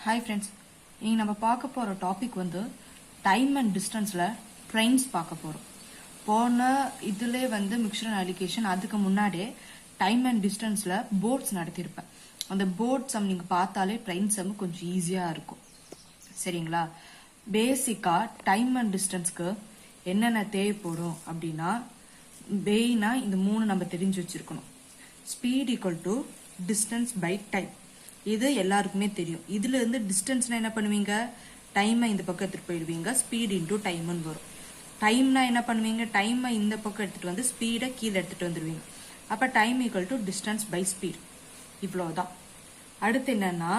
Hi friends, இன்னைக்கு நம்ம பார்க்க போற டாபிக் வந்து டைம் அண்ட் டிஸ்டன்ஸ்ல ட்ரெயின்ஸ் பார்க்க போறோம். போன இதுல வந்து மிக்சர் அண்ட் அலிகேஷன் அதுக்கு முன்னாடியே டைம் அண்ட் டிஸ்டன்ஸ்ல போர்ட்ஸ் நடத்திருப்பேன். அந்த போர்ட்ஸ் நீங்க பார்த்தாலே ட்ரெயின்ஸ் கொஞ்சம் ஈஸியா இருக்கும். சரிங்களா? பேசிக்கா டைம் அண்ட் டிஸ்டன்ஸ்க்கு என்னென்ன தேவைப்படும் அப்படின்னா மெயினா இந்த மூணு நம்ம தெரிஞ்சு வச்சிருக்கணும். Speed equal to distance by time. இது எல்லாருக்குமே தெரியும். இதுல இருந்து டிஸ்டன்ஸ்னா என்ன பண்ணுவீங்க, டைமை இந்த பக்கம் எடுத்துட்டு போயிடுவீங்க, ஸ்பீட் இன்டூ டைம்னு வரும். டைம்னா என்ன பண்ணுவீங்க, டைமை இந்த பக்கம் எடுத்துட்டு வந்து ஸ்பீடை கீழே எடுத்துட்டு வந்துருவீங்க. அப்ப time equal to distance by speed. இவ்வளவுதான். அடுத்து என்னன்னா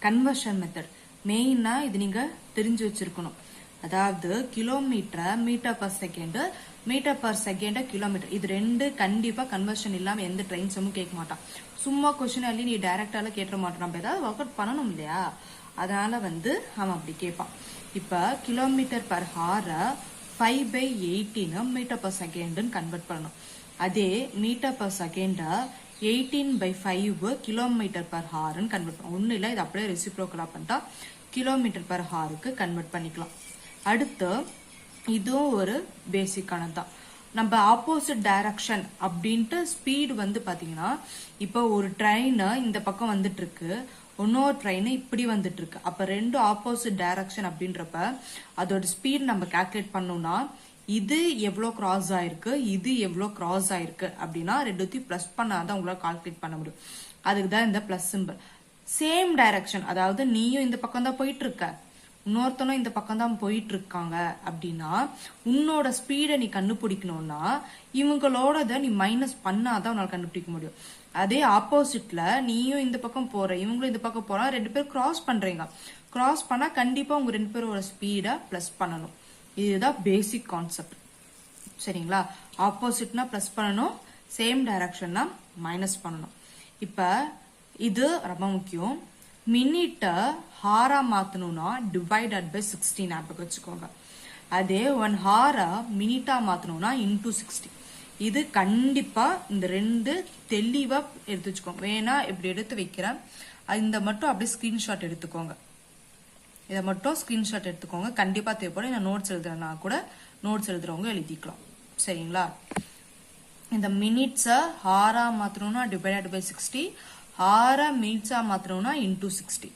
கன்வர்ஷன் மெத்தட். மெயினா இது நீங்க தெரிஞ்சு வச்சிருக்கணும். அதாவது கிலோமீட்டரை metre per second, metre per second kilometre, இது ரெண்டு கண்டிப்பா கன்வர்ஷன் இல்லாம எந்த ட்ரெயின்ஸும் கேட்க மாட்டான். சும்மா கொஸ்டின் அள்ளி நீ டைரக்டால கேட்ட மாட்டான். நம்ம ஏதாவது ஒர்க் அவுட் பண்ணணும் இல்லையா, அதனால அவன் அப்படி கேட்பான். இப்ப kilometre per hour 5/18 metre per second convert பண்ணணும். அதே metre per second 18/5 kilometre per ஹார்னு கன்வெர்ட் பண்ணணும். ஒன்னும் இல்லை, இது அப்படியே ரெசிப்ரோக்கலா பண்ணிட்டா கிலோமீட்டர் பர் ஹாருக்கு கன்வெர்ட் பண்ணிக்கலாம். அடுத்து இதுவும் ஒரு பேசிக்கானதான். நம்ம ஆப்போசிட் டைரக்ஷன் அப்படின்ட்டு ஸ்பீடு வந்து பாத்தீங்கன்னா இப்போ ஒரு ட்ரெயின் இந்த பக்கம் வந்துட்டு இருக்கு, இன்னொரு ட்ரெயின் இப்படி வந்துட்டு இருக்கு. அப்ப ரெண்டு ஆப்போசிட் டைரக்ஷன் அப்படின்றப்ப அதோட ஸ்பீட் நம்ம கால்குலேட் பண்ணோம்னா இது எவ்வளவு கிராஸ் ஆயிருக்கு, இது எவ்வளவு கிராஸ் ஆயிருக்கு அப்படின்னா ரெண்டுத்தையும் பிளஸ் பண்ணாதான் உங்களால கால்குலேட் பண்ண முடியும். அதுக்குதான் இந்த பிளஸ் சிம்பிள். சேம் டைரக்ஷன், அதாவது நீயும் இந்த பக்கம் தான் போயிட்டு இருக்க, இன்னொருத்தனும் இந்த பக்கம் தான் போயிட்டு இருக்காங்க அப்படின்னா உன்னோட ஸ்பீடை நீ கண்டுபிடிக்கணும்னா இவங்களோட நீ மைனஸ் பண்ணாதான் உன்னால கண்டுபிடிக்க முடியும். அதே ஆப்போசிட்ல நீயும் இந்த பக்கம் போற, இவங்களும் இந்த பக்கம் போறா, ரெண்டு பேரும் கிராஸ் பண்றீங்க. கிராஸ் பண்ணா கண்டிப்பா உங்க ரெண்டு பேரோட ஸ்பீடை பிளஸ் பண்ணணும். இதுதான் பேசிக் கான்செப்ட். சரிங்களா? ஆப்போசிட்னா பிளஸ் பண்ணணும், சேம் டைரக்ஷன்னா மைனஸ் பண்ணணும். இப்ப இது ரொம்ப முக்கியம். மினிட்ட ஹாரா மாத்தணும்னா டிவைடட் பை 16 ஞாபகம் வச்சுக்கோங்க. அதே 1 ஹாரா மினிட்டா மாத்தணும்னா இன்டூ 60. இது கண்டிப்பா இந்த ரெண்டு தெளிவா எடுத்து வச்சுக்கோங்க. வேணா இப்படி எடுத்து வைக்கிறேன், இந்த மட்டும் அப்படியே ஸ்கிரீன்ஷாட் எடுத்துக்கோங்க. இதை மட்டும் ஸ்கிரீன்ஷாட் எடுத்துக்கோங்க, கண்டிப்பா தேவைப்படும். நான் நோட்ஸ் எழுதுறேன்னா கூட நோட்ஸ் எழுதுறவங்க எழுதிக்கலாம். சரிங்களா? இந்த minutes Haara மாத்தணும்னா divided by 60, ஹார மினிட்ஸா மாத்தணும்னா into 60.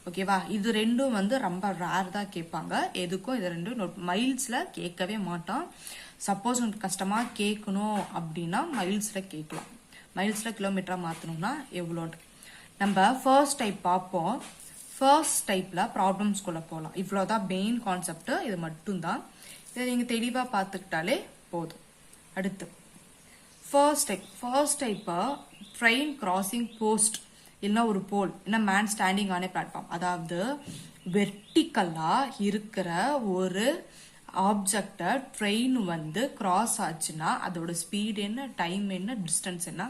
ஓகேவா? இது ரெண்டும் வந்து ரொம்ப ரேர் தான் கேட்பாங்க. எதுக்கும் இது ரெண்டும் மைல்ஸ்ல கேட்கவே மாட்டான். சப்போஸ் உங்களுக்கு கஷ்டமா கேட்கணும் அப்படின்னா மைல்ஸ்ல கேட்கலாம். மைல்ஸ்ல கிலோமீட்டரா மாத்தணும்னா எவ்வளோன்னு நம்ம ஃபர்ஸ்ட் டைப் பார்ப்போம். ஃபர்ஸ்ட் டைப்ல ப்ராப்ளம்ஸ்குள்ள போகலாம். இவ்வளவுதான் மெயின் கான்செப்ட். இது மட்டும்தான். இதை நீங்க தெளிவா பார்த்துக்கிட்டாலே போதும். அடுத்து first type train crossing post இல்லைன்னா ஒரு போல் இல்லைன்னா மேன் ஸ்டாண்டிங் ஆன பிளாட்ஃபார்ம். அதாவது வெர்டிக்கலா இருக்கிற ஒரு ஆப்ஜெக்ட ட்ரெயின் வந்து கிராஸ் ஆச்சுன்னா அதோட ஸ்பீட் என்ன, டைம் என்ன, டிஸ்டன்ஸ் என்ன,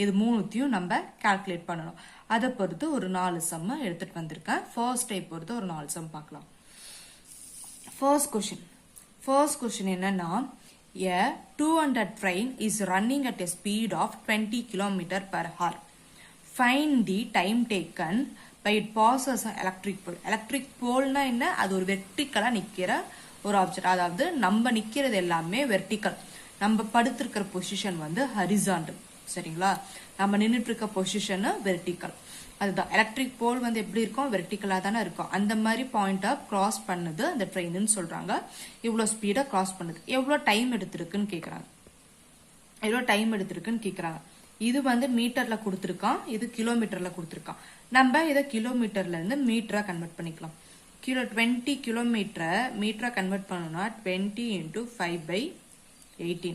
இது மூணுத்தையும் நம்ம கால்குலேட் பண்ணணும். அதை பொறுத்து ஒரு 4 சம் எடுத்துட்டு வந்திருக்கேன். ஃபர்ஸ்ட் டைப் பொறுத்து ஒரு 4 சம் பார்க்கலாம். ஃபர்ஸ்ட் கொஸ்டின் என்னன்னா, a 200 train is running at a speed of 20 km per hour. Find the time taken by it passes an electric pole. Electric pole na என்ன, அது ஒரு வெர்டிக்கலா நிக்கிற ஒரு ஆப்ஜெக்ட். அதாவது நம்ம நிக்கிறது எல்லாமே வெர்டிக்கல், நம்ம படுத்திருக்கிற பொசிஷன் வந்து ஹரிசாண்டல். சரிங்களா? நம்ம நின்றுட்டு இருக்க பொசிஷன் வெர்டிக்கல். அதுதான் எலக்ட்ரிக் போல் வந்து எப்படி இருக்கும், வெர்டிக்கலா தானே இருக்கும். அந்த மாதிரி பாயிண்ட கிராஸ் பண்ணது அந்த ட்ரெயின் சொல்றாங்க. இவ்வளவு ஸ்பீடா கிராஸ் பண்ணுது, எவ்வளவு டைம் எடுத்திருக்குன்னு கேக்குறாங்க. இது வந்து மீட்டர்ல கொடுத்திருக்கான், இது கிலோமீட்டர்ல கொடுத்திருக்கான். நம்ம இதை கிலோமீட்டர்ல இருந்து மீட்டரா கன்வெர்ட் பண்ணிக்கலாம். 20 கிலோமீட்டரை மீட்டரா கன்வெர்ட் பண்ணணும்னா 20 × 5/18.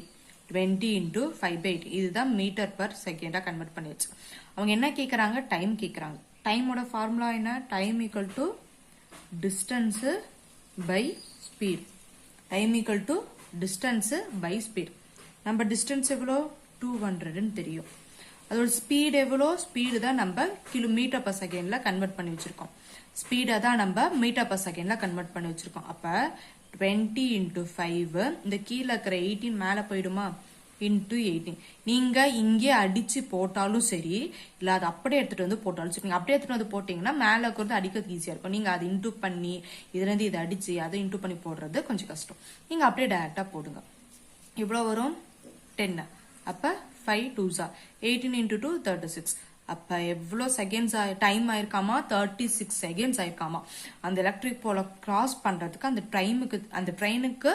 20 × 5/18 இதுதான் மீட்டர் பர் செகண்டா கன்வெர்ட் பண்ணியாச்சு. அவங்க என்ன கேக்குறாங்க, டைம் கேக்குறாங்க. டைமோட ஃபார்முலா என்ன, time equal to distance by speed. Time equal to distance by speed. நம்ம டிஸ்டன்ஸ் எவ்வளோ, 200ன்னு தெரியும். அதோட ஸ்பீட் எவ்வளோ, ஸ்பீடு தான் நம்ம கிலோமீட்டர் பர் செகண்ட்ல கன்வெர்ட் பண்ணி வச்சிருக்கோம். ஸ்பீடை தான் நம்ம மீட்டர் பர் செகண்ட்ல கன்வெர்ட் பண்ணி வச்சிருக்கோம். அப்ப 20 × 5, இந்த கீழே இருக்கிற 18 மேல போயிடுமா, இன்டூ 18. நீங்க இங்கே அடிச்சு போட்டாலும் சரி, இல்ல அது அப்படியே எடுத்துட்டு வந்து போட்டாலும் சரி. நீங்க அப்படியே எடுத்துட்டு வந்து போட்டீங்கன்னா மேல இருக்கிறது அடிக்கிறது ஈஸியா இருக்கும். நீங்க அதை இன்டூ பண்ணி இதுல இருந்து இதை அடிச்சு அதை இன்டூ பண்ணி போடுறது கொஞ்சம் கஷ்டம். நீங்க அப்படியே டைரக்டா போடுங்க. இவ்வளவு வரும் 10. அப்ப 5 2s 18 into 2 36. அப்ப எவ்வளோ செகண்ட்ஸ் டைம் ஆயிருக்காமா? 36 செகண்ட்ஸ் ஆயிருக்காமா. அந்த எலக்ட்ரிக் போல கிராஸ் பண்றதுக்கு அந்த ட்ரெயினுக்கு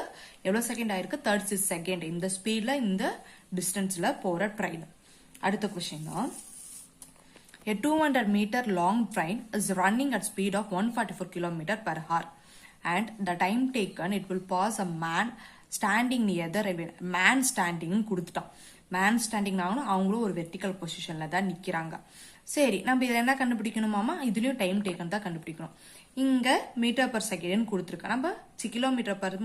எவ்வளவு செகண்ட் ஆயிருக்கு? 36 செகண்ட். இந்த ஸ்பீட்ல இந்த டிஸ்டன்ஸ்ல போற ட்ரெயின். அடுத்த கொஸ்டின் தான், a 200 meter long train is running at speed of 144 km per hour and the time taken it will pass a man standing near the railway. Man standing கொடுத்துட்டான். Man standing ஆகணும், அவங்களும் ஒரு vertical பொசிஷன்ல தான் நிக்கிறாங்க. சரி, நம்ம இதை என்ன கண்டுபிடிக்கணுமாமா? இதுலயும் டைம் டேக்கன் தான் கண்டுபிடிக்கணும். இங்க மீட்டர் பர் செகண்ட் கொடுத்துருக்கோம், நம்ம கிலோமீட்டர் பர்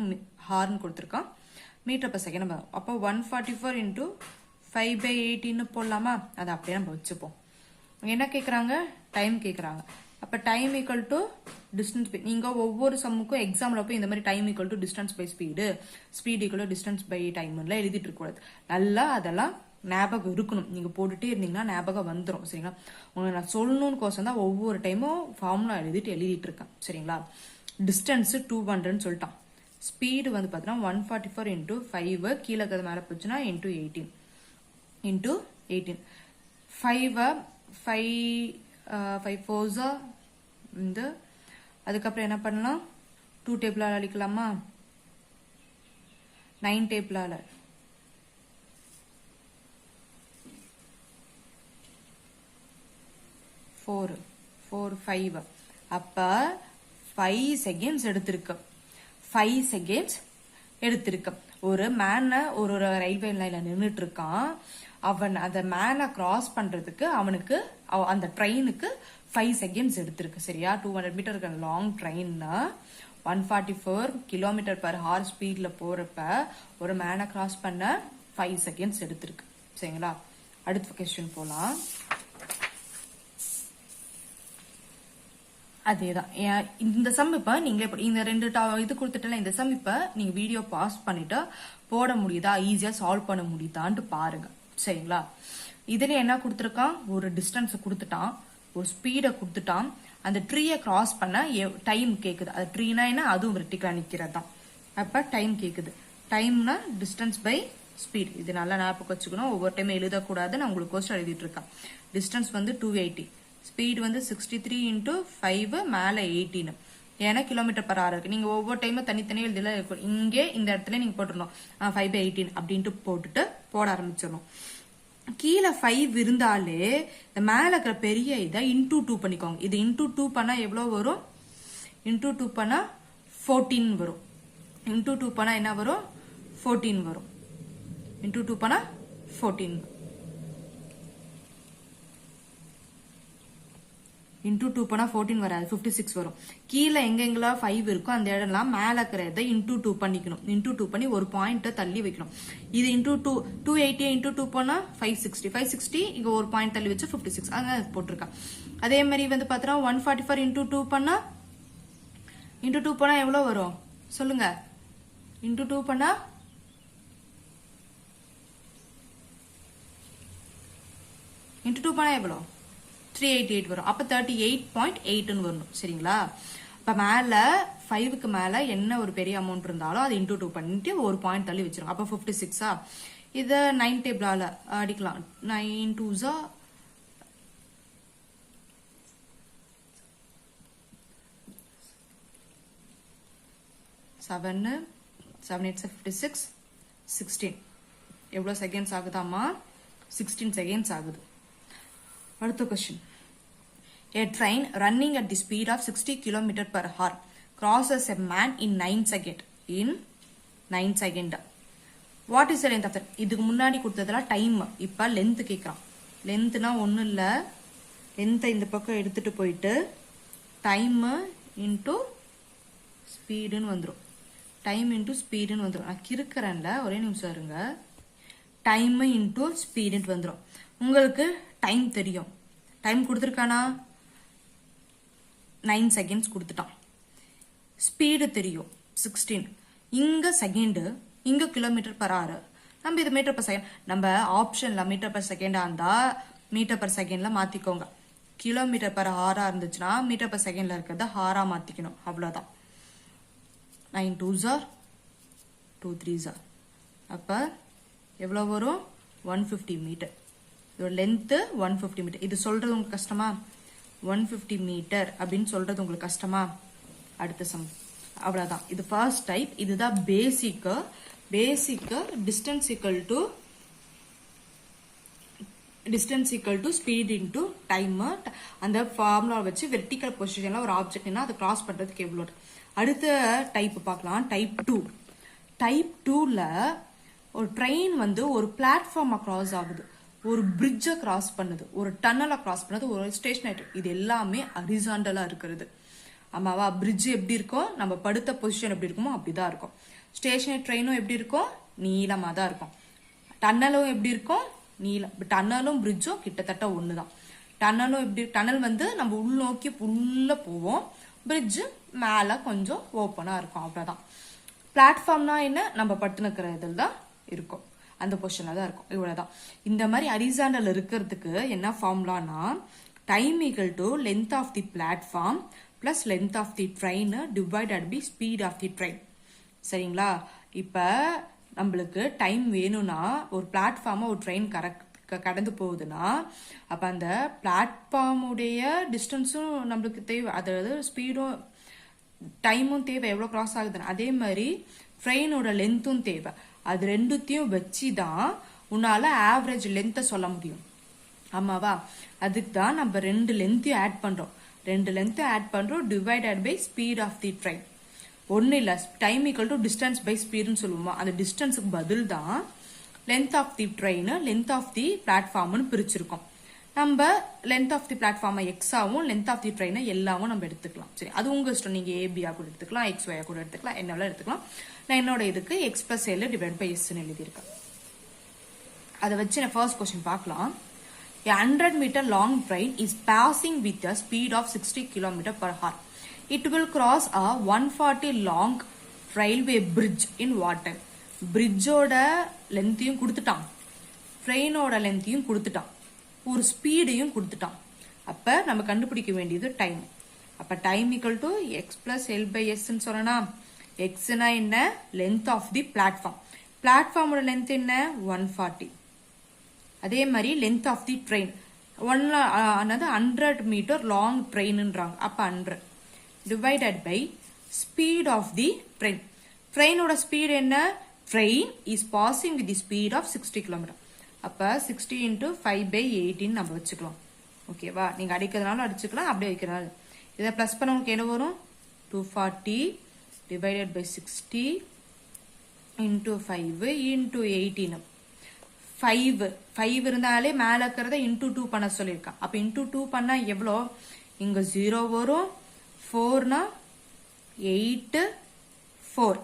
ஹார்னு கொடுத்துருக்கோம். மீட்டர் பர் செகண்ட் நம்ம அப்போ 144 into 5/18 போடலாமா? அதை அப்படியே நம்ம வச்சுப்போம். என்ன கேக்குறாங்க? டைம் கேக்குறாங்க. அப்ப time equal to distance by, நீங்க ஒவ்வொரு சம்முக்கும் எக்ஸாம்ல போய் இந்த மாதிரி time equal to distance by speed, speed equal to distance by time எல்லாம் எழுதிட்டு இருக்க கூடாது. நல்லா அதெல்லாம் ஞாபகம் இருக்கணும். நீங்க போட்டுட்டே இருந்தீங்கன்னா ஞாபகம் வந்துடும். சரிங்களா? உங்களுக்கு நான் சொல்லணும்னு கோசம் தான் ஒவ்வொரு டைமும் ஃபார்முலா எழுதிட்டு இருக்கேன். சரிங்களா? டிஸ்டன்ஸ் 200 சொல்லிட்டான். ஸ்பீடு வந்து பாத்தீங்கன்னா 144 into 5 கீழே இருக்கிறது மேல போச்சுன்னா into 18 into 18. 5 4s இந்த அதுக்கப்புறம் என்ன பண்ணலாம்? 2 டேபிளால அடிக்கலாமா? 9 டேபிளால 4 5. அப்ப 5 செகண்ட்ஸ் எடுத்திருக்கு. 5 செகண்ட்ஸ் எடுத்திருக்கு. ஒரு மேன ஒரு ரயில்வே லைன்ல நின்றுட்டு இருக்கான். அவன் அந்த மேனை கிராஸ் பண்றதுக்கு அவனுக்கு அந்த ட்ரெயினுக்கு 5 செகண்ட்ஸ் எடுத்திருக்கு. சரியா? 200 மீட்டருக்கு லாங் ட்ரெயின்னா 144 கிலோமீட்டர் பர் ஹவர் ஸ்பீட்ல போறப்ப ஒரு மேனை கிராஸ் பண்ண 5 செகண்ட்ஸ் எடுத்திருக்கு. சரிங்களா? அடுத்த கொஸ்டின் போலாம். அதேதான் இந்த சம். இப்ப நீங்க இந்த 2 இது கொடுத்துட்டல, இந்த சம் இப்ப நீங்க வீடியோ பாஸ் பண்ணிட்டு போட முடியுதா, ஈஸியா சால்வ் பண்ண முடியுதான்னு பாருங்க. சரிங்களா? இதுல என்ன கொடுத்துருக்கான்? ஒரு டிஸ்டன்ஸ் கொடுத்துட்டான், ஒரு ஸ்பீட கொடுத்துட்டான். அந்த ட்ரீயை கிராஸ் பண்ண டைம் கேக்குது. அது ட்ரீனா என்ன? அதுவும் வெர்டிகலா நிக்கிறது தான். அப்ப டைம் கேக்குது. டைம்னா டிஸ்டன்ஸ் பை ஸ்பீட். இது நல்லா ஞாபகம் வச்சுக்கணும். ஒவ்வொரு டைம் எழுதக்கூடாது. நான் உங்களுக்கு கொஸ்டின் எழுதிட்டு இருக்கேன். டிஸ்டன்ஸ் வந்து 280, ஸ்பீட் வந்து 63 into 5 மேல 18. ஏன்னா கிலோமீட்டர் பர் ஹவர் இருக்கு. நீங்க ஒவ்வொரு டைமும் தனித்தனியா எழுதல இருக்கும். இங்கே இந்த இடத்துல நீங்க போட்டுடணும் 5/18 அப்படின்ட்டு போட்டுட்டு போட ஆரம்பிச்சிடணும். கீழே 5 இருந்தாலே இந்த மேல இருக்கிற பெரிய இதை into 2 பண்ணிக்கோங்க. இது into 2 பண்ணா எவ்வளவு வரும்? into 2 பண்ணா 14 வரும். into 2 பண்ணா என்ன வரும்? 14 வரும். into 2 பண்ணா 14. into 2 பண்ணா 14 வராது, 56 வரும். கீழே எங்கெங்கெல்லாம் 5 இருக்கோ அந்த இடம்லாம் மேல இருக்கிறத into 2 பண்ணிக்கணும். into 2 பண்ணி ஒரு பாயிண்ட தள்ளி வைக்கணும். இது into 280 into 2 பண்ணா 560 இங்க ஒரு பாயிண்ட் தள்ளி வச்சு 56 அங்க போட்டிருக்கேன். அதே மாதிரி வந்து பாத்தீங்கன்னா 144 into 2 பண்ணா எவ்வளவு வரும் சொல்லுங்க? into 2 பண்ணா எவ்வளவு? 388 வரும். அப்ப 38.8 வரணும். சரிங்களா? இப்ப மேல 5க்கு மேல என்ன ஒரு பெரிய அமௌண்ட் இருந்தாலும் அது into 2 பண்ணிட்டு ஒரு பாயிண்ட் தள்ளி வச்சிரும். அப்ப 56. இத 9 டேபிளால அடிக்கலாம். 9 2s 7 7 8 56 16. எவ்வளவு செகண்ட்ஸ் ஆகுதாமா? 16 செகண்ட்ஸ் ஆகுது. அடுத்த question. A train running at the speed of 60 km per hour crosses a man in 9 seconds. In 9 seconds. What is the length of the? இதுக்கு முன்னாடி கொடுத்ததுல டைம். இப்ப லென்த் கேக்குறான். லென்த்னா ஒண்ணும் இல்ல. லென்த் இந்த பக்கம் எடுத்துட்டு போயிட்டு டைம் இன்டு ஸ்பீடுன்னு வந்துரும். டைம் இன்டு ஸ்பீடுன்னு வந்துரும். நான் கிறுக்குறேன்ல, ஒரே நிமிஷம் இருங்க. டைம் இன்டு ஸ்பீடுன்னு வந்துரும். உங்களுக்கு டைம் தெரியும். டைம் கொடுத்துருக்கானா? 9 செகண்ட்ஸ் கொடுத்துட்டான். ஸ்பீடு தெரியும் 16. இங்க செகண்ட், இங்க கிலோமீட்டர் பர் ஹவர். நம்ம இது மீட்டர் பர் செகண்ட், நம்ம ஆப்ஷன்ல மீட்டர் பர் செகண்டா இருந்தா மீட்டர் பர் செகண்ட்ல மாத்திக்கோங்க. கிலோமீட்டர் பர் ஹாரா இருந்துச்சுன்னா மீட்டர் பர் செகண்ட்ல இருக்கிறத ஹாரா மாத்திக்கணும். அவ்வளவுதான். 9 2s are 2 3s are. அப்ப எவ்வளவு வரும்? 150 மீட்டர். இதோட லென்த் 150 மீட்டர். இது சொல்றது உங்களுக்கு கஷ்டமா? 150 மீட்டர் அப்படின்னு சொல்றது உங்களுக்கு கஷ்டமா? அடுத்த சம். அவ்வளவுதான். இது ஃபர்ஸ்ட் டைப். இதுதான் basic. Distance equal to speed into time. அந்த ஃபார்முலா வச்சு வெர்டிக்கல் பொசிஷன்ல ஒரு ஆப்ஜெக்ட்னா அதை கிராஸ் பண்றதுக்கு எவ்வளவு. அடுத்த டைப் பார்க்கலாம். டைப் 2. டைப் 2ல ஒரு ட்ரெயின் வந்து ஒரு பிளாட்ஃபார்மை கிராஸ் ஆகுது, ஒரு பிரிட்ஜை கிராஸ் பண்ணுது, ஒரு டன்னலை கிராஸ் பண்ணுது, ஒரு ஸ்டேஷன். இது எல்லாமே ஹரிசாண்டலா இருக்கிறது. ஆமாவா? பிரிட்ஜ் எப்படி இருக்கும், நம்ம படுத்த பொசிஷன் எப்படி இருக்குமோ அப்படிதான் இருக்கும். ஸ்டேஷனரி ட்ரெயினும் எப்படி இருக்கும், நீளமா தான் இருக்கும். டன்னலும் எப்படி இருக்கும், நீளம். டன்னலும் பிரிட்ஜும் கிட்டத்தட்ட ஒண்ணுதான். டன்னல் வந்து நம்ம உள்நோக்கி உள்ள போவோம், பிரிட்ஜ் மேல கொஞ்சம் ஓப்பனா இருக்கும். அவ்வளவுதான். பிளாட்ஃபார்ம்னா என்ன, நம்ம படுத்துனுக்கிற இதில் தான் இருக்கும், அந்த பொசிஷன்ல தான் இருக்கும். இவ்வளவுதான். இந்த மாதிரி ஹரிசாண்டல் இருக்கிறதுக்கு என்ன ஃபார்முலானா, time equal to length of the platform plus length of the train divided by speed of the train. சரிங்களா? இப்ப நம்மளுக்கு டைம் வேணும்னா, ஒரு பிளாட்ஃபார்மை ஒரு ட்ரெயின் கடந்து போகுதுன்னா, அப்ப அந்த பிளாட்ஃபார்முடைய டிஸ்டன்ஸும் நம்மளுக்கு தேவை, அதாவது ஸ்பீடும் டைமும் தேவை, எவ்வளவு கிராஸ் ஆகுதுன்னு. அதே மாதிரி ட்ரெயினோட லென்த்தும் தேவை. அது ரெண்டுத்தையும் வச்சுதான் உன்னால ஆவரேஜ் லென்த்தை சொல்ல முடியும். ஆமாவா? அதுக்கு தான் நம்ம ரெண்டு லென்த்தையும் ஆட் பண்றோம். Divided by speed of the train. ஒன்னு இல்ல, time equal to distance by ஸ்பீட்னு சொல்லுவோமா, அந்த டிஸ்டன்ஸுக்கு பதில் தான் length of the train, length of the பிளாட்ஃபார்ம்னு பிரிச்சிருக்கோம். நம்ம லென்த் ஆஃப் தி பிளாட்ஃபார்மை எக்ஸாவும் லென்த் ஆஃப் தி ட்ரெயினை எல்லாவும் நம்ம எடுத்துக்கலாம். சரி, அது உங்க இஷ்டம். நீங்க ஏபியா கூட எடுத்துக்கலாம், எக்ஸ் ஒய்யா கூட எடுத்துக்கலாம், என்ன எடுத்துக்கலாம். நான் என்னோட இதுக்கு X plus L divide by எஸ்ன்னு எழுதியிருக்கேன். அதை வச்சு நான் ஃபர்ஸ்ட் கொஸ்டின் பார்க்கலாம். A 100 meter long train is passing with a speed of 60 km per hour. It will cross a 140 long railway bridge in what time? பிரிட்ஜோட லென்த்தையும் கொடுத்துட்டான், ட்ரெயினோட லென்த்தையும் கொடுத்துட்டான், ஒரு ஸ்பீடையும் கொடுத்துட்டான். அப்ப நம்ம கண்டுபிடிக்க வேண்டியது டைம். அப்ப time equal to X plus L by S சொன்னா, எக்ஸ்னா என்ன, லென்த் ஆஃப் தி பிளாட்ஃபார்ம். பிளாட்ஃபார்மோட லென்த் என்ன, 140. அதே மாதிரி length of the train 100 metre long ட்ரெயின்ன்றாங்க. அப்ப 100 divided by speed of the train. ட்ரெயினோட ஸ்பீட் என்ன, train is passing with the speed of 60 kilometre. அப்ப 60 into 5/18 நம்ம வச்சுக்கலாம். ஓகேவா? நீங்க அடிக்கிறதுனால அடிச்சுக்கலாம், அப்படியே வைக்கிறதுனால. இதை பிளஸ் பண்ண உங்களுக்கு என்ன வரும், 240 டிவைடட் பை 60 into 5 into 18. 5 இருந்தாலே மேல இருக்கிறத இன்டூ 2 பண்ண சொல்லியிருக்கான். அப்ப இன்டூ 2 பண்ணா எவ்வளோ, இங்க 0 வரும், 4னா 8 4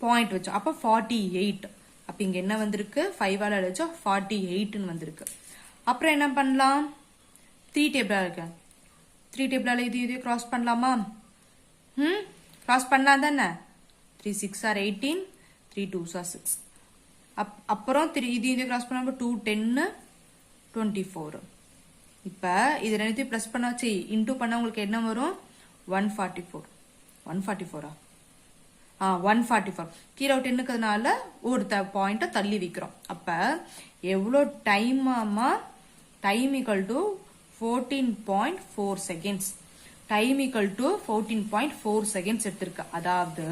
பாயிண்ட் வச்சோம். அப்ப 48. அப்ப இங்க என்ன வந்திருக்கு, 5ஆல அடிச்சோம் 48ன்னு வந்திருக்கு. அப்புறம் என்ன பண்ணலாம், 3 டேபிளா இருக்கு, 3 டேபிளால இதையும் கிராஸ் பண்ணலாமா? கிராஸ் பண்ணலாம் தானே. 3 6 are 18, 3 2s are 6. அப்புறம் இது கிராஸ் பண்ண 2 10 24. இப்ப இது ரெண்டுத்தையும் பிளஸ் பண்ணாச்சு, இன்டூ பண்ண உங்களுக்கு என்ன வரும், 144. 144 144. கீழே 10க்குறதுனால ஒரு பாயிண்ட தள்ளி வைக்கிறோம். அப்ப எவ்வளவு டைம் ஆமா, time equal to 14.4 seconds. Time equal to 14.4 seconds எடுத்திருக்கு. அதாவது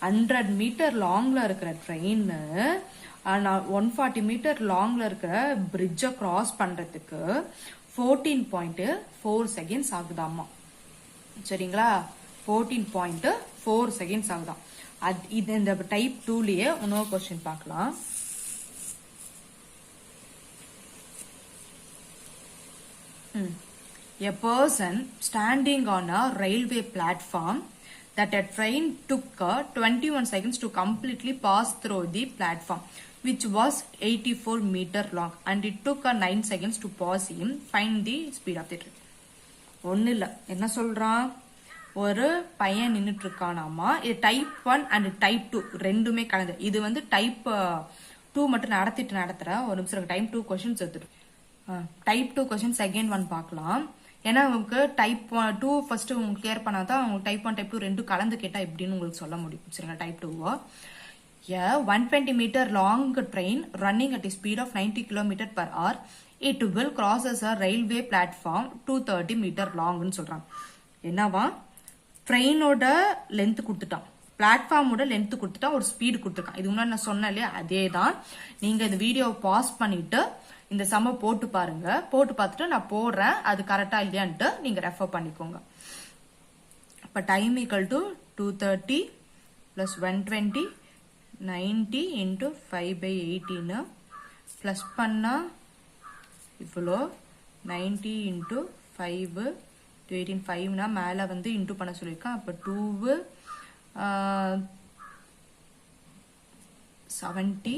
100 மீட்டர் லாங்ல இருக்கிற ட்ரெயின் 140 மீட்டர் லாங்ல இருக்கிற பிரிட்ஜ கிராஸ் பண்றதுக்கு 14.4 செகண்ட்ஸ் ஆகுதாமா. சரிங்களா? 14.4 செகண்ட்ஸ் ஆகுதாம். இது இந்த டைப் 2லயே இன்னொரு क्वेश्चन பார்க்கலாம். A person standing on a railway platform that a train took 21 seconds to completely pass through the platform, which was 84 meter long, and it took 9 seconds to pass him. Find the speed of the train. ஒன்னு இல்ல, என்ன சொல்றான், ஒரு பையன் நின்னுட்டு இருக்கானாமா. இது type 1 and type 2 ரெண்டுமே கலந்து. இது வந்து டைப் 2 மட்டும் நடத்துறேன் ஒரு நிமிஷம் டைப் 2 கொஸ்டின்ஸ் எடுத்துட்டு டைப் 2 கொஸ்டின் செகண்ட் ஒன் பார்க்கலாம் ஏன்னா உங்களுக்கு டைப் 2 ஃபர்ஸ்ட் உங்களுக்கு கிளியர் பண்ணாதான் உங்களுக்கு டைப் 1 டைப் 2 ரெண்டும் கலந்து கேட்டா எப்படின்னு உங்களுக்கு சொல்ல முடியும் சரிங்களா type 2 a 120 meter long train running at a speed of 90 km per hour it will crosses a railway platform 230 meter long ன்னு சொல்றாங்க என்னவா ட்ரெயினோட லென்த் கொடுத்துட்டான் பிளாட்ஃபார்மோட லென்த் கொடுத்துட்டான் ஒரு ஸ்பீடு கொடுத்துருக்கான் இது முன்னாடி நான் சொன்னேன் இல்லையா அதே தான் நீங்க இந்த வீடியோவை பாஸ் பண்ணிட்டு இந்த சம்ம போட்டு பாருங்க போட்டு பார்த்துட்டு நான் போடுறேன் அது கரெக்டா இல்லையான்ட்டு நீங்க ரெஃபர் பண்ணிக்கோங்க அப்ப time equal to 230 plus 120 90 into 5/18 plus பண்ணா இவ்வளோ 90 into 5 to 18 5 னா மேல வந்து இன்டூ பண்ண சொல்லியிருக்கேன் அப்ப 2 70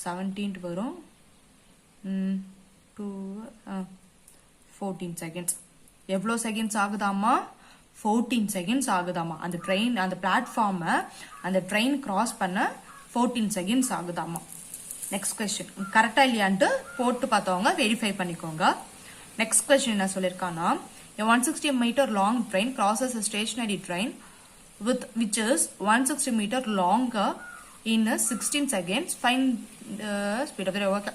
17 வரும் 2 14 செகண்ட்ஸ் எவ்வளோ செகண்ட்ஸ் ஆகுதாமா 14 செகண்ட்ஸ் ஆகுதாமா அந்த ட்ரெயின் அந்த பிளாட்ஃபார்மை அந்த ட்ரெயின் கிராஸ் பண்ண 14 செகண்ட்ஸ் ஆகுதாமா நெக்ஸ்ட் கொஸ்டின் கரெக்டா இல்லையான்ட்டு போட்டு பார்த்தவங்க வெரிஃபை பண்ணிக்கோங்க நெக்ஸ்ட் கொஸ்டின் என்ன சொல்லியிருக்கானா a 160 meter long train crosses a stationary train which is 160 meter longer in 16 seconds find the speed of the okay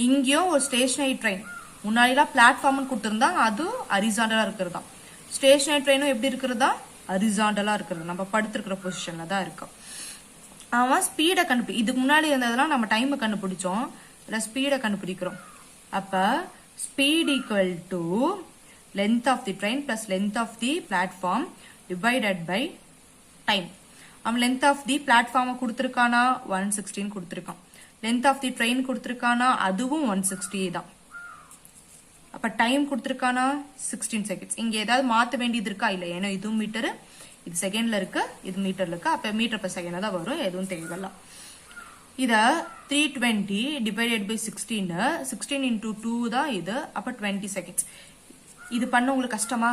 இங்கேயும் ஒரு ஸ்டேஷனரி ட்ரெயின் முன்னாடிலாம் பிளாட்ஃபார்ம்னு கொடுத்துருந்தாங்க அது ஹரிசாண்டலா இருக்கிறதா ஸ்டேஷனரி ட்ரெயினும் எப்படி இருக்கிறதா ஹரிசாண்டலா இருக்கிறது நம்ம படுத்திருக்கிற பொசிஷன்ல தான் இருக்கும் அவன் ஸ்பீடை இதுக்கு முன்னாடி இருந்ததெல்லாம் நம்ம டைமை கண்டுபிடிச்சோம் இல்லை ஸ்பீடை கண்டுபிடிக்கிறோம் அப்ப speed equal to length of the train plus length of the platform divided by time அவன் லென்த் ஆஃப் தி பிளாட்ஃபார்மை கொடுத்துருக்கானா 116 கொடுத்துருக்கான் லென்த் ஆஃப் தி ட்ரெயின் கொடுத்துருக்கானா அதுவும் 160 தான் அப்ப டைம் கொடுத்துருக்கானா 16 செகண்ட்ஸ் இங்க ஏதாவது மாத்த வேண்டியது இருக்கா இல்ல ஏன்னா இதுவும் மீட்டர் இது செகண்ட்ல இருக்கு இது மீட்டர்ல இருக்கு அப்ப மீட்டர் per செகண்ட் தான் வரும் எதுவும் தேவையில்ல இத 320 டிவைடட் பை 16 into 2 தான் இது அப்ப 20 செகண்ட்ஸ் இது பண்ண உங்களுக்கு கஷ்டமா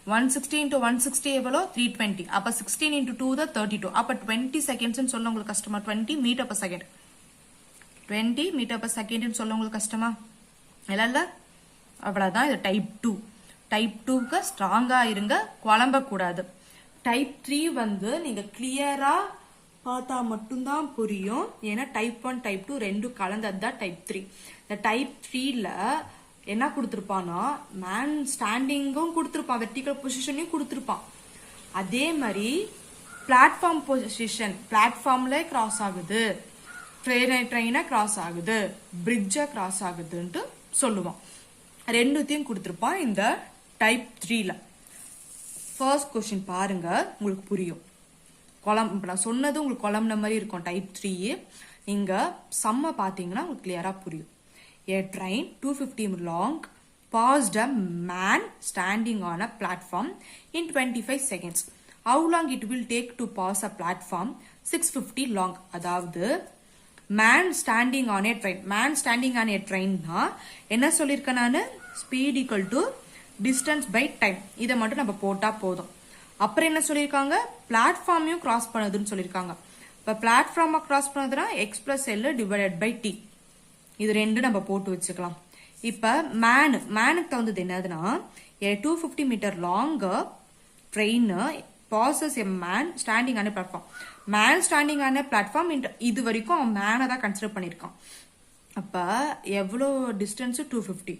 160 into 160 எவ்வளோ 320 அப்ப 16 into 2 தான் 32 அப்ப 20 செகண்ட்ஸ் சொல்ல உங்களுக்கு கஷ்டமா 20 metre per second 20 metre per second சொல்ல உங்களுக்கு கஷ்டமா இல்ல அவ்வளவுதான் இது டைப் 2 டைப் 2க்கு ஸ்ட்ராங்கா இருங்க குழம்ப கூடாது டைப் 3 வந்து நீங்க கிளியரா பார்த்தா மட்டும்தான் புரியும் ஏன்னா டைப் 1 டைப் 2 ரெண்டும் கலந்ததுதான் டைப் 3 இந்த டைப் 3ல என்ன கொடுத்திருப்பானா மேன் ஸ்டாண்டிங்கும் கொடுத்திருப்பான் வெர்டிகல் பொசிஷனையும் கொடுத்திருப்பான் அதே மாதிரி பிளாட்ஃபார்ம் பொசிஷன் பிளாட்ஃபார்ம்ல கிராஸ் ஆகுது ட்ரெயினை கிராஸ் ஆகுது பிரிட்ஜை கிராஸ் ஆகுதுன்ட்டு சொல்லுவான் ரெண்டுத்தையும் கொடுத்திருப்பான் இந்த டைப் 3ல ஃபர்ஸ்ட் கொஸ்டின் பாருங்க உங்களுக்கு புரியும் நான் சொன்னது உங்களுக்கு குழம்புன மாதிரி இருக்கும் டைப் 3 நீங்க சம்ம பாத்தீங்கன்னா உங்களுக்கு கிளியரா புரியும் a train 250 long passed a man standing on a platform in 25 seconds how long it will take to pass a platform 650 long அதாவது man standing on a train னா என்ன சொல்லிருக்கேன் நானு speed equal to distance by time இதை மட்டும் நம்ம போட்டா போதும் அப்புறம் என்ன சொல்லிருக்காங்க பிளாட்ஃபார்மையும் கிராஸ் பண்ணுதுன்னு சொல்லிருக்காங்க இப்ப பிளாட்ஃபார்மை cross பண்ணதுன்னா x plus l divided by t இது ரெண்டு நம்ம போட்டு வச்சுக்கலாம் இப்ப மேனுக்கு தகுந்தது என்னதுன்னா 250 metre long train passes a man standing on a platform man standing on a platform இது வரைக்கும் அவன் மேனை தான் கன்சிடர் பண்ணிருக்கான் அப்ப எவ்வளோ டிஸ்டன்ஸ் 250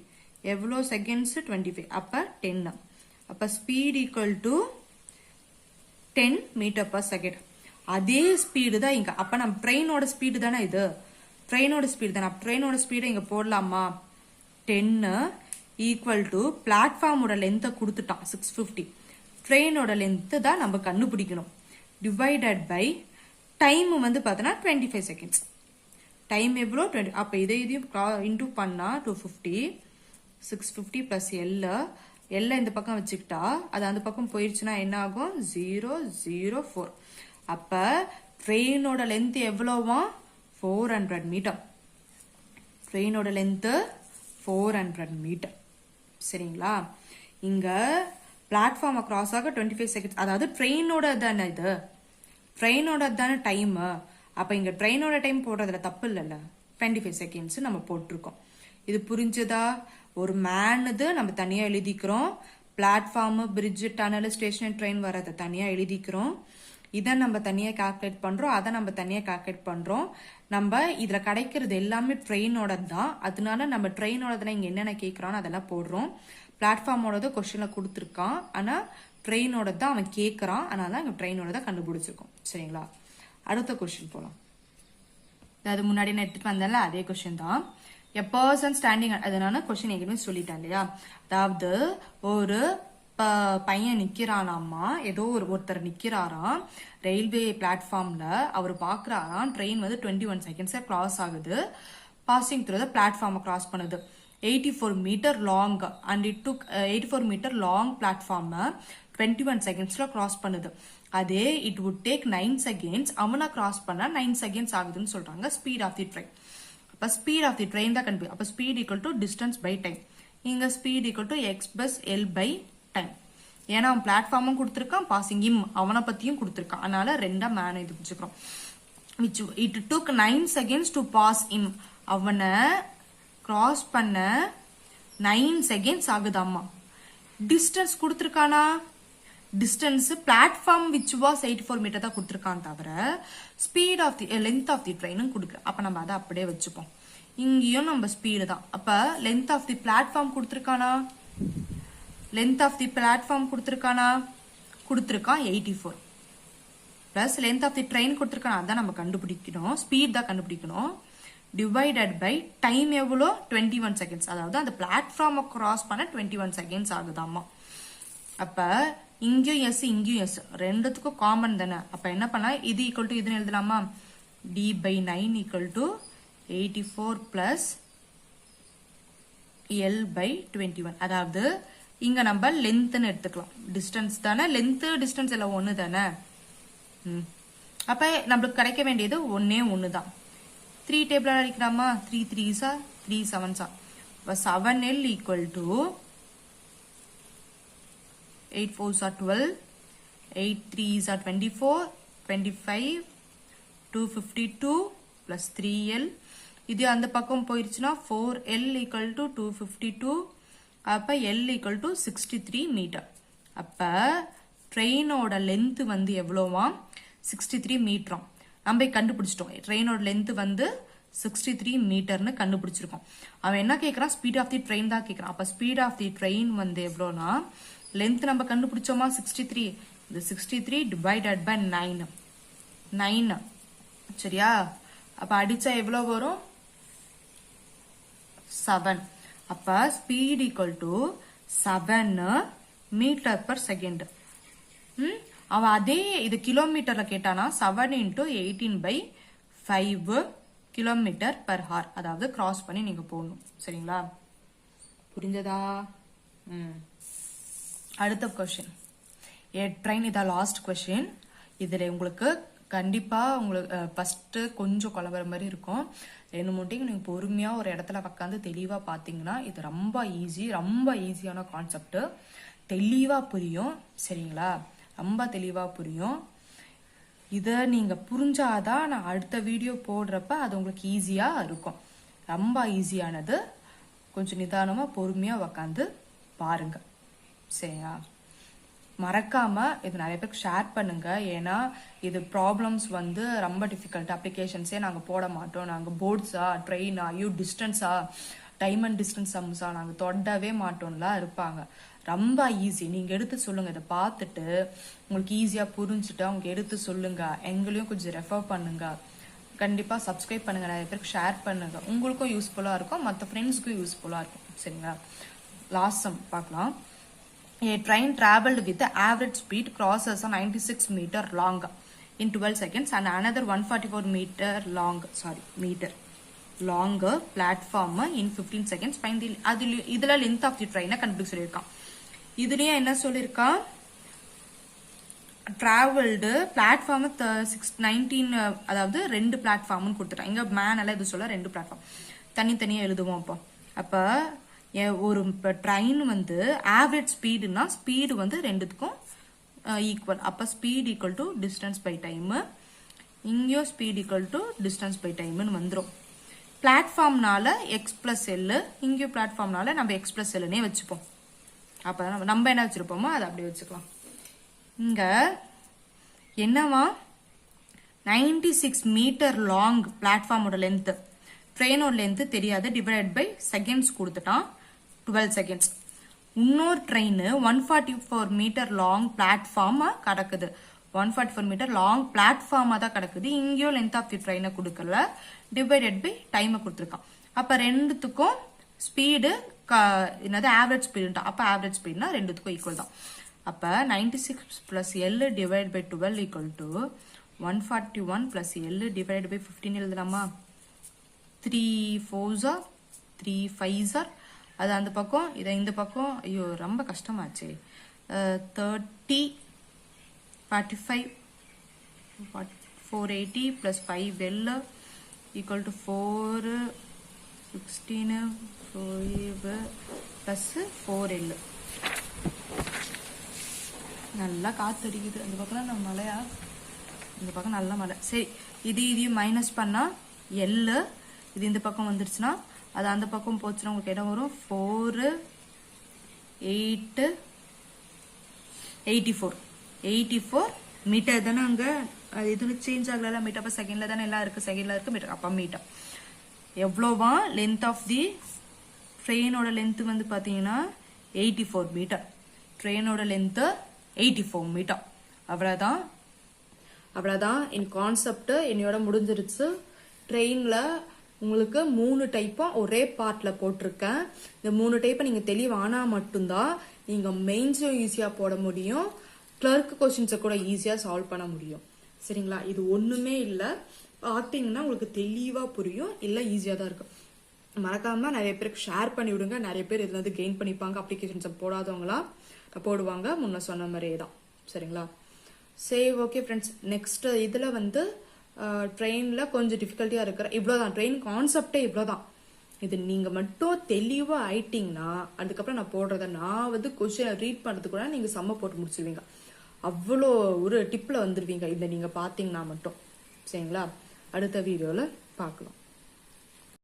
எவ்வளோ செகண்ட்ஸ் 25 அப்ப 10 அப்ப speed equal to 10 metre per second அதே ஸ்பீடு தான் இங்க அப்ப நம்ம ட்ரெயினோட ஸ்பீடு தானே இது ட்ரெயினோட ஸ்பீடு தானே ட்ரெயினோட ஸ்பீடு இங்க போடலாமா 10 ஈக்குவல் டு பிளாட்ஃபார்மோட லென்த்தை கொடுத்துட்டான் 650 ட்ரெயினோட லென்த் தான் நம்ம கண்டுபிடிக்கணும் டிவைடட் பை டைம் வந்து பார்த்தோன்னா 25 செகண்ட்ஸ் டைம் எவ்வளோ 20 அப்போ இதையும் இன்டூ பண்ணா 250 650 பிளஸ் எல்ல இந்த பக்கம் வச்சுக்கிட்டா அது அந்த பக்கம் போயிடுச்சுன்னா என்ன ஆகும் 004 அப்ப ட்ரெயினோட லென்த் எவ்வளோவா 400 மீட்டர் ட்ரெயினோட லென்த் 400 மீட்டர் சரிங்களா இங்க பிளாட்ஃபார்ம் கிராஸ் ஆக 25 செகண்ட்ஸ் அதாவது ட்ரெயினோட தானே இது ட்ரெயினோட தானே டைம் அப்ப இங்க ட்ரெயினோட டைம் போடுறதுல தப்பு இல்லைல்ல, 25 செகண்ட்ஸ் நம்ம போட்டிருக்கோம். இது புரிஞ்சதா? ஒரு மேனுது நம்ம தனியா எழுதிக்கிறோம், platform, bridge, tunnel, station, train வரதை தனியா எழுதிக்கிறோம். இதை நம்ம தனியா கால்குலேட் பண்றோம், அதை நம்ம தனியா கால்குலேட் பண்றோம். நம்ம இதுல கிடைக்கிறது எல்லாமே ட்ரெயினோட தான். அதனால நம்ம ட்ரெயினோட இங்க என்னென்ன கேட்கறானோ அதெல்லாம் போடுறோம். பிளாட்ஃபார்மோட கொஸ்டின்ல கொடுத்துருக்கான், ஆனா ட்ரெயினோட தான் அவன் கேட்கறான், அதனால அங்க ட்ரெயினோட தான் கண்டுபிடிச்சிருக்கோம். சரிங்களா? அடுத்த கொஸ்டின் போலாம். அது முன்னாடி நான் எடுத்துட்டு வந்தேன்ல அதே கொஸ்டின் தான். எ பர்சன் ஸ்டாண்டிங், அதனால கொஸ்டின் ஏற்கனவே சொல்லிட்டேன் இல்லையா? அதாவது ஒரு பையன் நிக்கிறானாமா, ஏதோ ஒருத்தர் நிக்கிறாராம் ரயில்வே பிளாட்ஃபார்ம்ல. அவர் பாக்குறாராம் ட்ரெயின் வந்து 21 செகண்ட்ஸ் கிராஸ் ஆகுது, passing through the platform cross பண்ணுது. 84 metre long and it took 84 metre long platform 21 செகண்ட்ஸ்ல கிராஸ் பண்ணுது. அதே இட் வுட் டேக் 9 செகண்ட்ஸ் அவனை கிராஸ் பண்ணா 9 செகண்ட்ஸ் ஆகுதுன்னு சொல்றாங்க ஸ்பீட் ஆஃப் தி ட்ரெயின். அப்ப ஸ்பீட் ஆஃப் தி ட்ரெயின் தான் கண்டுபிடி. அப்ப speed equal to distance by time. இங்க speed equal to X plus L by time. ஏன்னா அவன் பிளாட்ஃபார்மும் கொடுத்துருக்கான், பாசிங் இம் அவனை பத்தியும் கொடுத்துருக்கான், அதனால ரெண்டா மேன் இது பிடிச்சிக்கிறோம். It took 9 seconds to pass him, அவனை கிராஸ் பண்ண 9 செகண்ட்ஸ் ஆகுதாமா. டிஸ்டன்ஸ் கொடுத்துருக்கானா? Distance platform which was 84 metre தான் கொடுத்துருக்கான், தவிர speed of the length of the ட்ரெயினும் கொடுக்குற. அப்ப நம்ம அதை அப்படியே வச்சுப்போம். இங்கேயும் நம்ம ஸ்பீடு தான். அப்ப லென்த் ஆஃப் தி பிளாட்ஃபார்ம் கொடுத்துருக்கானா? லென்த் ஆஃப் தி பிளாட்ஃபார்ம் கொடுத்துருக்கானா? கொடுத்துருக்கான் 84 plus length of the train கொடுத்துருக்கானா? அதான் நம்ம கண்டுபிடிக்கணும், ஸ்பீட் தான் கண்டுபிடிக்கணும். டிவைடட் பை டைம் எவ்வளோ? 21 செகண்ட்ஸ். அதாவது அந்த பிளாட்ஃபார்மை கிராஸ் பண்ண 21 செகண்ட்ஸ் ஆகுதாமா. அப்ப இங்கேயும் எஸ் இங்கேயும் எஸ், ரெண்டுத்துக்கும் காமன் தானே. அப்ப என்ன பண்ணா இது ஈக்குவல் டு இதுன்னு எழுதலாமா? T by 9 equal to 84 plus L by 21. அதாவது இங்க நம்ம லென்த்னு எடுத்துக்கலாம், டிஸ்டன்ஸ் தானே, லென்த் டிஸ்டன்ஸ் எல்லாம் ஒண்ணு தானே. அப்ப நம்மளுக்கு கிடைக்க வேண்டியது ஒன்னே ஒண்ணுதான். 3 டேபிள் அடிக்கலாமா? 3 3s 3 7s. அப்ப 7L equal to 8 4s 12, 8 3s 24, 25, 252 plus 3L. இது அந்த பக்கம் போயிருச்சுன்னா 4L equal to 252. அப்ப L equal to 63 மீட்டர். அப்ப ட்ரெயினோட லென்த் வந்து எவ்வளோவா? 63 மீட்டரும். நம்ம கண்டுபிடிச்சிட்டோம். ட்ரெயினோட லென்த் வந்து 63 மீட்டர்னு கண்டுபிடிச்சிருக்கோம். அவன் என்ன கேட்கறான்? ஸ்பீட் ஆஃப் தி ட்ரெயின் தான் கேட்கறான். அப்ப ஸ்பீட் ஆஃப் தி ட்ரெயின் வந்து எவ்வளோனா, லென்த் நம்ம கண்டுபிடிச்சோமா 63. இந்த 63 டிவைடட் பை 9. சரியா? அப்ப அடிச்சா எவ்வளவு வரும்? 7. அப்ப speed equal to 7 metre per second. அவன் அதே இது கிலோமீட்டர்ல கேட்டானா 7 into 18/5 கிலோமீட்டர் பர் ஹார். அதாவது கிராஸ் பண்ணி நீங்க போகணும். சரிங்களா? புரிஞ்சதா? அடுத்த கொஸ்டின். ட்ரெயின் இதான் லாஸ்ட் கொஸ்டின். இதுல உங்களுக்கு கண்டிப்பா உங்களுக்கு ஃபர்ஸ்ட் கொஞ்சம் குழம்புற மாதிரி இருக்கும். 2-3 டைம் நீங்க பொறுமையா ஒரு இடத்துல உட்காந்து தெளிவா பாத்தீங்கன்னா இது ரொம்ப ஈஸியான கான்செப்ட். தெளிவா புரியும். சரிங்களா? ரொம்ப தெளிவா புரியும். இத நீங்க புரிஞ்சாதான் நான் அடுத்த வீடியோ போடுறப்ப அது உங்களுக்கு ஈஸியா இருக்கும். ரொம்ப ஈஸியானது. கொஞ்சம் நிதானமா பொறுமையா உட்காந்து பாருங்க. சரியா? மறக்காம இது நிறைய பேருக்கு ஷேர் பண்ணுங்க. ஏன்னா இது ப்ராப்ளம்ஸ் வந்து ரொம்ப டிஃபிகல்ட். அப்ளிகேஷன்ஸே நாங்க போட மாட்டோம். நாங்க போர்ட்ஸா, ட்ரெயினா, டிஸ்டன்ஸா, டைம் அண்ட் டிஸ்டன்ஸ் சம்ஸா நாங்க தொடவே மாட்டோம்லாம் இருப்பாங்க. ரொம்ப ஈஸி. நீங்க எடுத்து சொல்லுங்க. இதை பார்த்துட்டு உங்களுக்கு ஈஸியா புரிஞ்சுட்டு அவங்க எடுத்து சொல்லுங்க. எங்களையும் கொஞ்சம் ரெஃபர் பண்ணுங்க. கண்டிப்பா சப்ஸ்கிரைப் பண்ணுங்க. நிறைய பேருக்கு ஷேர் பண்ணுங்க. உங்களுக்கும் யூஸ்ஃபுல்லா இருக்கும், மற்ற ஃப்ரெண்ட்ஸ்க்கும் யூஸ்ஃபுல்லா இருக்கும். சரிங்களா? லாஸ்ட் சம் பார்க்கலாம். A train traveled with the average speed crosses a 96 meter long in 12 seconds and another 144 meter long platform in 15 seconds. Find the இதுல length of the train கண்டுபிடிக்க சொல்லிருக்கான். இதுலயே என்ன சொல்லிருக்கான்? traveled platform 19, அதாவது 2 பிளாட்ஃபார்ம்னு கொடுத்துட்டான். இங்க மேன் எல்லாம் இது சொல்ல 2 பிளாட்ஃபார்ம் தனித்தனியா எழுதுவோம். அப்ப ஒரு ட்ரெயின் வந்து ஆவரேஜ் ஸ்பீடுனா ஸ்பீடு வந்து ரெண்டுத்துக்கும் ஈக்குவல். அப்ப speed equal to distance by time. இங்கேயும் speed equal to distance by டைம்னு வந்துடும். பிளாட்ஃபார்ம்னால எக்ஸ் பிளஸ் எல், இங்கேயும் பிளாட்ஃபார்ம்னால நம்ம எக்ஸ் பிளஸ் எல்னே வச்சுப்போம். அப்போ நம்ம என்ன வச்சிருப்போமோ அதை அப்படியே வச்சுக்கலாம். இங்க என்னவா 96 மீட்டர் லாங் பிளாட்ஃபார்மோட லென்த், ட்ரெயினோட லென்த் தெரியாது, டிவைட் பை செகண்ட்ஸ் கொடுத்துட்டான் 12 செகண்ட்ஸ். இன்னொரு ட்ரெயின் 144 மீட்டர் லாங் பிளாட்ஃபார்மா கிடக்குது. 144 மீட்டர் லாங் பிளாட்ஃபார்மா தான் கிடக்குது. இங்கேயும் லென்த் ஆஃப் தி ட்ரெயினை கொடுக்கல, டிவைடட் பை டைமை கொடுத்துருக்கான். அப்ப ரெண்டுத்துக்கும் ஸ்பீடு என்னது ஆவரேஜ் ஸ்பீடு. அப்ப ஆவரேஜ் ஸ்பீட்னா ரெண்டுத்துக்கும் ஈக்குவல் தான். அப்ப 96 plus L divide by 12 equal to 141 plus L divide by 15 எழுதலாமா? 3 4s are 3 5s are, அது அந்த பக்கம், இதை இந்த பக்கம். ஐயோ ரொம்ப கஷ்டமாச்சு. 30 45 480 plus 5L equal to 4 16 5 plus 4L. நல்லா காத்தடிக்குது அந்த பக்கம். நம்ம மழையா? இந்த பக்கம் நல்ல மழை. சரி, இதையும் மைனஸ் பண்ணா எல், இது இந்த பக்கம் வந்துருச்சுன்னா அது அந்த பக்கம் போச்சுன்னா உங்களுக்கு இடம் வரும். 4 8 84 மீட்டர் தானே. அங்க இது சேஞ்ச் ஆகல, மீட்டர் அப்ப செகண்ட்ல தானே எல்லாம் இருக்கு, செகண்ட்ல இருக்கு மீட்டர். அப்ப மீட்டர் எவ்வளோவா? லென்த் ஆஃப் தி ட்ரெயினோட லென்த் வந்து பாத்தீங்கன்னா 84 மீட்டர். ட்ரெயினோட length 84 metre. அவ்வளவுதான் என் கான்செப்ட் என்னையோட முடிஞ்சிருச்சு. ட்ரெயின்ல உங்களுக்கு 3 டைப்பா ஒரே பார்ட்ல போட்டிருக்கேன். இந்த 3 டைப்பை நீங்க தெளிவானா மட்டும்தான் நீங்க மெயின்ஸும் ஈஸியா போட முடியும், கிளர்க் கொஸ்டின்ஸை கூட ஈஸியா சால்வ் பண்ண முடியும். சரிங்களா? இது ஒண்ணுமே இல்ல, பார்த்தீங்கன்னா உங்களுக்கு தெளிவா புரியும், இல்ல ஈஸியா தான் இருக்கும். மறக்காம நிறைய பேருக்கு ஷேர் பண்ணி விடுங்க. நிறைய பேர் இதுல இருந்து கெயின் பண்ணிப்பாங்க. அப்ளிகேஷன்ஸ் போடாதவங்களா போடுவாங்க, முன்ன சொன்ன மாதிரியே தான். சரிங்களா? சரி, ஓகே ஃப்ரெண்ட்ஸ். நெக்ஸ்ட் இதுல வந்து ட்ரெயின்ல கொஞ்சம் டிஃபிகல்ட்டியா இருக்கிற இவ்வளவுதான். ட்ரெயின் கான்செப்டே இவ்வளவுதான். இது நீங்க மட்டும் தெளிவா ஆயிட்டீங்கன்னா அதுக்கப்புறம் நான் போடுறத நான் வந்து கொஸ்டினை ரீட் பண்றது கூட நீங்க சம்ம போட்டு முடிச்சிருவீங்க. அவ்வளோ ஒரு டிப்ல வந்துருவீங்க இதை நீங்க பாத்தீங்கன்னா மட்டும். சரிங்களா? அடுத்த வீடியோல பார்க்கலாம்.